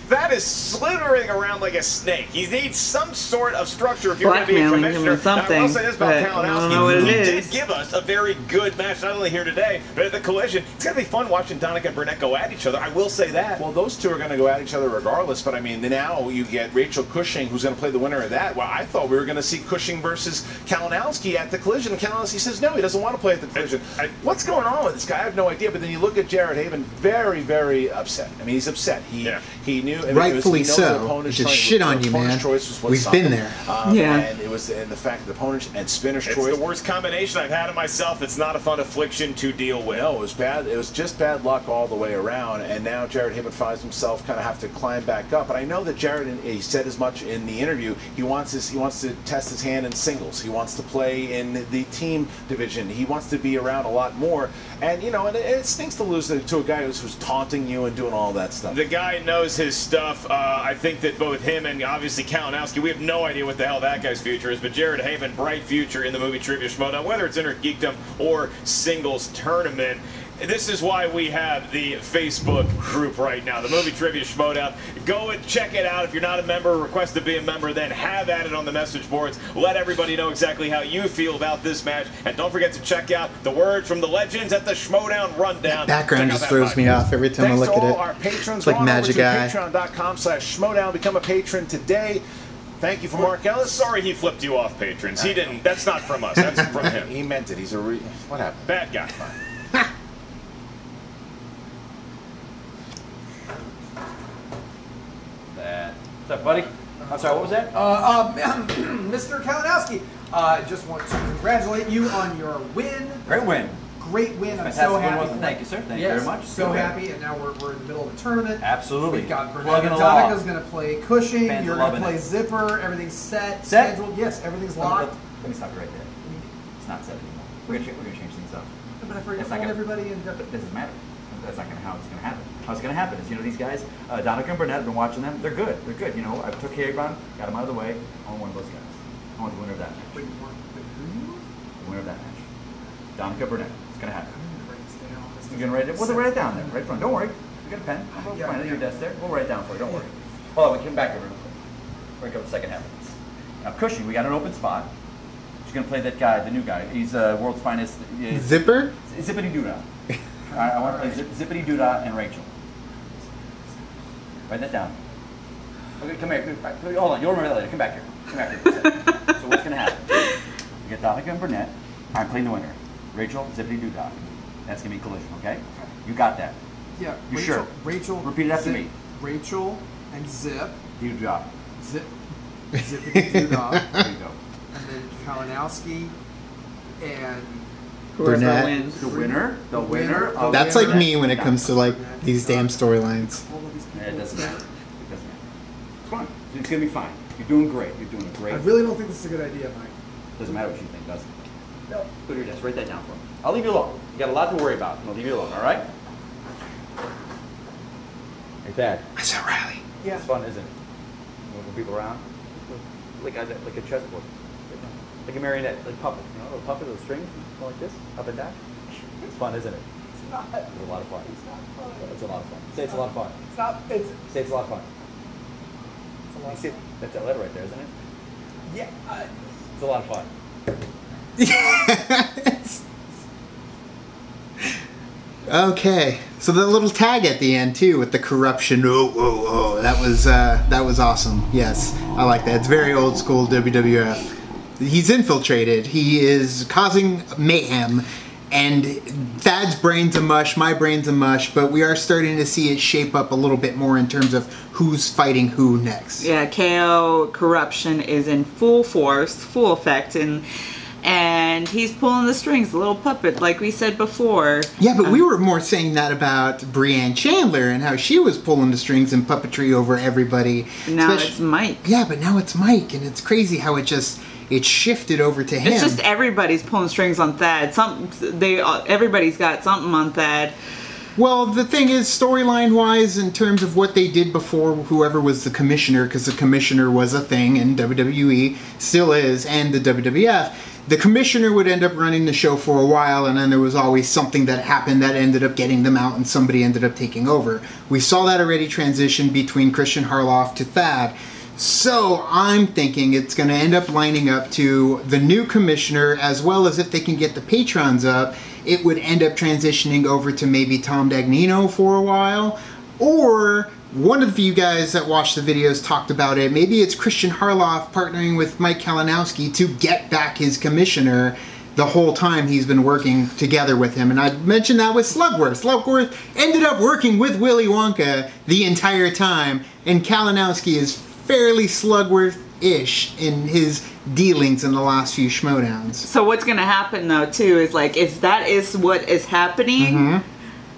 that is slithering around like a snake. He needs some sort of structure if you're going to be a
Blackmailing him
commissioner.
or something,
Now, I will say this about
but I don't know what
Kalinowski.
it
He
is.
did give us a very good match, not only here today, but at the Collision. It's going to be fun watching Donica and Burnett go at each other. I will say that.
Well, those 2 are going to go at each other regardless, but I mean, now you get Rachel Cushing, who's going to play the winner of that. Well, I thought we were going to see Cushing versus Kalinowski at the Collision, and Kalinowski says no, he doesn't want to play at the Collision. What's going on with this guy? I have no idea, but then you look at Jared Haibon, very, very upset. I mean, he's upset. He knew, I mean,
Rightfully
he knows
so.
the opponent's
Just
choice-
shit on
the
you,
opponent's
man.
choice was what's
We've
something.
been there.
Yeah.
And it was and the fact that the opponent and Spinner's
It's
choice.
the worst combination I've had of myself. It's not a fun affliction to deal with.
No, it was bad. It was just bad luck all the way around. And now Jared Haibon finds himself kind of have to climb back up. But I know that Jared, he said as much in the interview. He wants to test his hand in singles. He wants to play in the team division. He wants to be around a lot more. And you know, and it stinks to lose to a guy who's taunting you and doing all that stuff.
The guy knows his stuff. I think that both him and obviously Kalinowski, we have no idea what the hell that guy's future is, but Jared Haibon, bright future in the movie Trivia Schmoedown, whether it's Inner Geekdom or singles tournament. This is why we have the Facebook group right now, the Movie Trivia Schmoedown. Go and check it out. If you're not a member, request to be a member, then have at it on the message boards. Let everybody know exactly how you feel about this match. And don't forget to check out the words from the legends at the Schmoedown Rundown.
Background
Check out
just
that
throws
podcast.
me off every time
Thanks
I look
to
at
all
it.
our patrons.
It's like
Go on over
Magic
to
Eye.
Patreon.com/Schmoedown. Become a patron today. Thank you for Mark Ellis.
Sorry he flipped you off, patrons. He didn't. That's not from us. That's from him.
He meant it. He's a what happened?
Bad guy.
What's up, buddy? I'm sorry, what was that?
Mr. Kalinowski, I just want to congratulate you on your win.
Great win.
Great win. I'm
Fantastic
so
win,
happy.
wasn't it? Thank you, sir. Thank you
Yes,
very much.
So
Good win.
happy, and now we're in the middle of the tournament.
Absolutely.
We've got Burnett
Plugging
and
along.
Donica's going to play Cushing.
Fans
You're
are
going to
loving
play
it.
Zipper. Everything's set.
Set?
Scheduled. Yes, everything's locked.
Let me stop you right there. It's not set anymore. We're gonna change things up.
But I forgot
It's not
told
gonna-
everybody.
But that doesn't matter. That's not how it's going to happen. How it's going to happen is, you know, these guys, Donica and Burnett, I've been watching them. They're good. They're good. You know, I took Haibon, got him out of the way. I want one of those guys. I want the winner of that match.
Wait, who?
The winner of that match. Donica Burnett. It's going to happen.
I'm going to write this down.
You're going to write it? Well, then write it down there. Right in front. Don't worry. You got a pen. We'll
Yeah,
find it at your
yeah.
desk there. We'll write it down for you. Don't worry. Hold on. We come back here real quick. We're going to go to the second half of this. Now, Cushing, we got an open spot. She's going to play that guy, the new guy. He's world's finest.
Zipper?
Zippity Doodah. I want to play Zippity Doodah and Rachel. Write that down. Okay, come here. Hold on, you'll remember that later. Come back here. Come back here. For a second. So what's going to happen? You get Donica and Burnett. I'm playing the winner. Rachel, Zippity Doodah. That's going to be collision, okay? You got that.
Yeah.
You
Rachel,
sure?
Rachel.
Repeat it after
Zip,
me.
Rachel and Zip.
Doodah.
Zip. Zippity Doodah.
There you go.
And then Kalinowski and
Whoever
Burnett.
wins.
The winner of
That's like me when it comes to like these damn storylines.
Yeah, it doesn't matter. It doesn't matter. It's fine. It's gonna be fine. You're doing great. You're doing
I
great.
really don't think this is a good idea, Mike.
Doesn't matter what you think, does it?
No.
Put your desk. Write that down for me. I'll leave you alone. You got a lot to worry about. I'll leave you alone. All right? Hey, Dad.
I saw Riley.
Yeah.
It's fun, isn't it? Moving people around, like a chessboard, like a marionette, like puppets. You know, a puppet with strings go like this, up and down. It's fun, isn't it?
It's not.
It's a lot of fun.
It's not fun.
It's a lot of fun. Say it's a lot of fun.
It's not. It's.
Say it's a lot of fun.
It's a lot
You
of
see,
fun.
that's that letter right there, isn't it?
Yeah.
It's a lot of fun.
Yes. Okay, so the little tag at the end too with the corruption. Oh, that was awesome. Yes, I like that. It's very old school WWF. He's infiltrated. He is causing mayhem, and Thad's brain's a mush. My brain's a mush. But we are starting to see it shape up a little bit more in terms of who's fighting who next.
Yeah, KO corruption is in full force, full effect, and he's pulling the strings, a little puppet, like we said before.
Yeah, but we were more saying that about Breanne Chandler and how she was pulling the strings and puppetry over everybody.
Now it's Mike.
Yeah, but now it's Mike, and it's crazy how it shifted over to him.
It's just everybody's pulling strings on Thad. Everybody's got something on Thad.
Well, the thing is, storyline-wise, in terms of what they did before, whoever was the commissioner, because the commissioner was a thing in WWE, still is, and the WWF, the commissioner would end up running the show for a while, and then there was always something that happened that ended up getting them out, and somebody ended up taking over. We saw that already transition between Christian Harloff to Thad. So I'm thinking it's going to end up lining up to the new commissioner, as well as if they can get the patrons up, it would end up transitioning over to maybe Tom Dagnino for a while, or one of you guys that watched the videos talked about it. Maybe it's Christian Harloff partnering with Mike Kalinowski to get back his commissioner the whole time he's been working together with him. And I mentioned that with Slugworth. Slugworth ended up working with Willy Wonka the entire time, and Kalinowski is fairly Slugworth-ish in his dealings in the last few Schmoedowns.
So what's going to happen, though, too, is like, if that is what is happening...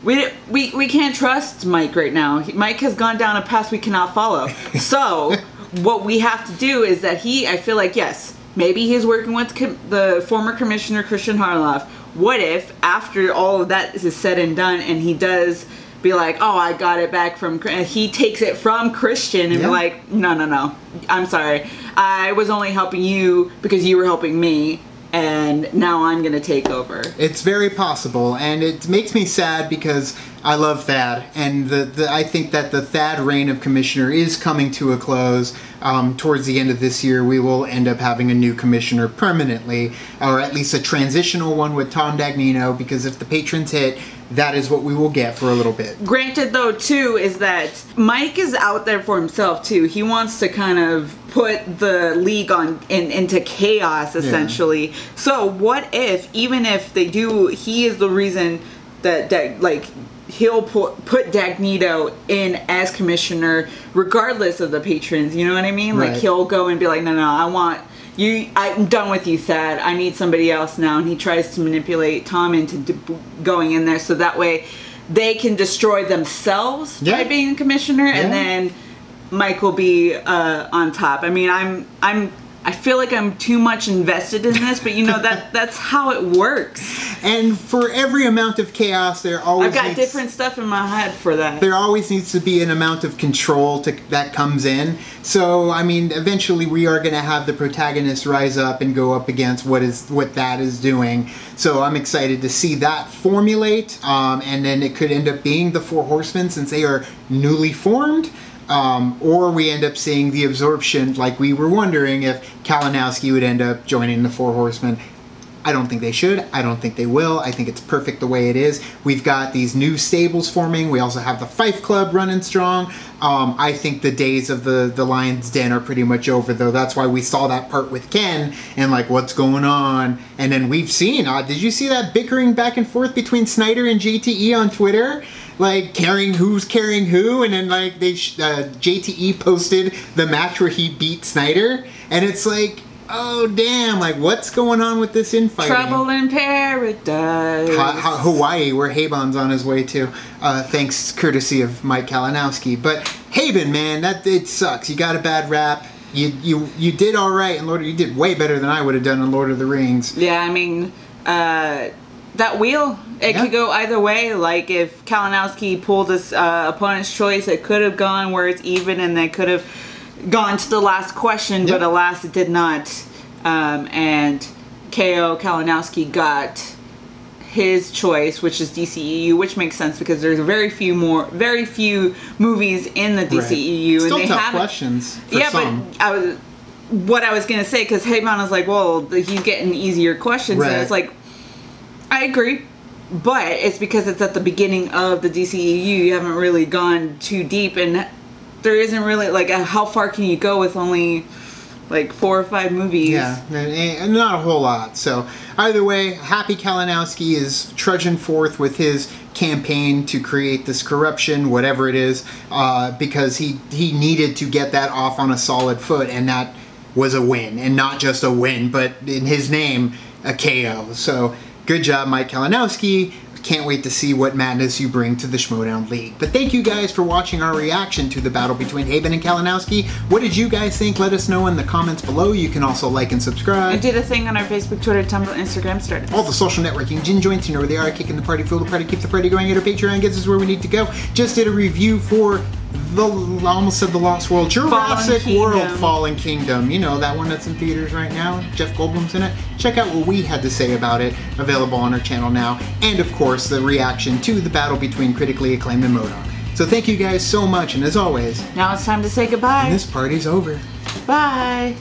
We can't trust Mike right now. Mike has gone down a path we cannot follow. So what we have to do is that I feel like, yes, maybe he's working with the former commissioner, Christian Harloff. What if, after all of that is said and done, and he does be like, oh, I got it back from, he takes it from Christian and be like, no, I'm sorry. I was only helping you because you were helping me. And now I'm going to take over.
It's very possible, and it makes me sad because I love Thad, and I think that the Thad reign of commissioner is coming to a close. Towards the end of this year, we will end up having a new commissioner permanently, or at least a transitional one with Tom Dagnino, because if the patrons hit, that is what we will get for a little bit.
Granted, though, too, is that Mike is out there for himself, too. He wants to kind of put the league into chaos, essentially. Yeah. So what if, even if they do, he is the reason that like, he'll put Dagnino in as commissioner, regardless of the patrons, you know what I mean?
Right.
Like, he'll go and be like, no, I'm done with you, Thad. I need somebody else now. And he tries to manipulate Tom into going in there so that way they can destroy themselves by being commissioner, and then Mike will be on top. I mean, I feel like I'm too much invested in this, but you know that's how it works.
And for every amount of chaos, there always
I've got different stuff in my head for that.
There always needs to be an amount of control that comes in. So I mean, eventually we are going to have the protagonist rise up and go up against what that is doing. So I'm excited to see that formulate, and then it could end up being the Four Horsemen since they are newly formed. Or we end up seeing the absorption, like we were wondering if Kalinowski would end up joining the Four Horsemen. I don't think they should. I don't think they will. I think it's perfect the way it is. We've got these new stables forming. We also have the Fife Club running strong. I think the days of the Lion's Den are pretty much over, though. That's why we saw that part with Ken and like, what's going on? And then we've seen, did you see that bickering back and forth between Snyder and JTE on Twitter? Like, who's carrying who, and then like JTE posted the match where he beat Snyder, and it's like, oh damn, like what's going on with this infighting?
Trouble in paradise.
Hawaii, where Haibon's on his way to, thanks courtesy of Mike Kalinowski. But Haibon, man, it sucks. You got a bad rap. You did all right in you did way better than I would have done in Lord of the Rings.
Yeah, I mean, that wheel, it could go either way. Like if Kalinowski pulled his opponent's choice, it could have gone where it's even, and they could have gone to the last question, but alas, it did not. And KO Kalinowski got his choice, which is DCEU, which makes sense because there's very few movies in the DCEU,
Still
and they
tough
have
questions. For some.
But what I was gonna say, because Haibon is like, well, he's getting easier questions, and it's like, I agree, but it's because it's at the beginning of the DCEU. You haven't really gone too deep, and there isn't really like how far can you go with only like 4 or 5 movies?
Yeah, and not a whole lot. So either way, happy Kalinowski is trudging forth with his campaign to create this corruption, whatever it is, because he needed to get that off on a solid foot, and that was a win, and not just a win, but in his name, a KO. So good job, Mike Kalinowski. Can't wait to see what madness you bring to the Schmoedown League. But thank you guys for watching our reaction to the battle between Haibon and Kalinowski. What did you guys think? Let us know in the comments below. You can also like and subscribe.
I did a thing on our Facebook, Twitter, Tumblr, Instagram started.
All the social networking gin joints, you know where they are. Kicking the party, fuel the party, keep the party going. At our Patreon gets us where we need to go. Just did a review for I almost said the Lost World, Jurassic World Fallen Kingdom. You know, that one that's in theaters right now. Jeff Goldblum's in it. Check out what we had to say about it. Available on our channel now. And of course, the reaction to the battle between critically acclaimed and Schmoedown. So thank you guys so much, and as always,
now it's time to say goodbye.
And this party's over.
Bye.